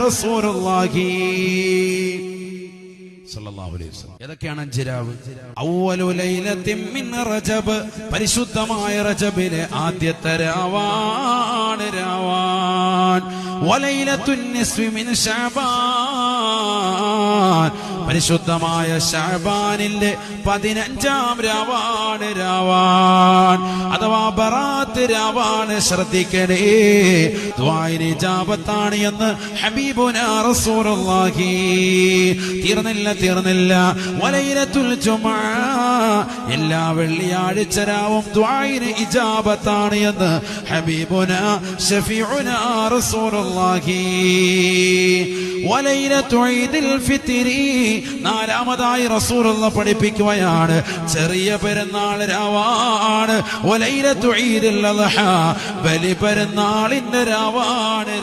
റസൂലുള്ളാഹി സല്ലല്ലാഹു അലൈഹി വസല്ലം. ഏതൊക്കെയാണ് 5 രാവ്? അവ്വലു ലൈലത്തിൻ മിൻ റജബ്, പരിശുദ്ധമായ റജബിലെ ആദ്യത്തെ രാവാണ് വലൈലത്തുൻ നിസ്ഫി മിൻ ശഅബാൻ, പരിശുദ്ധമായ ശഅബാനിലെ 15-ാം രാവാണ് അഥവാ ബറാത്ത് രാവാണ്. ശ്രദ്ധിക്കണേ, ദുആഇന് ഇജാബത്താണ് എന്ന് ഹബീബുനാ റസൂലുള്ളാഹി. തീർന്നില്ല. വലൈലത്തുൽ ജുമുഅ, എല്ലാ വെള്ളിയാഴ്ച രാവും ദുആഇന് ഇജാബത്താണ് എന്ന് ഹബീബുനാ ശഫീഉനാ റസൂലുള്ളാഹി. വലൈലത്തു ഈദിൽ ഫിത്രി, 4-മതായി റസൂലുള്ള പഠിപ്പിക്കുകയാണ്, ചെറിയ പെരുന്നാൾ രാവാണ്. വലൈലത്തു ഈദിൽ അദ്ഹ, ബലി പെരുന്നാളിന്റെ രാവാണ്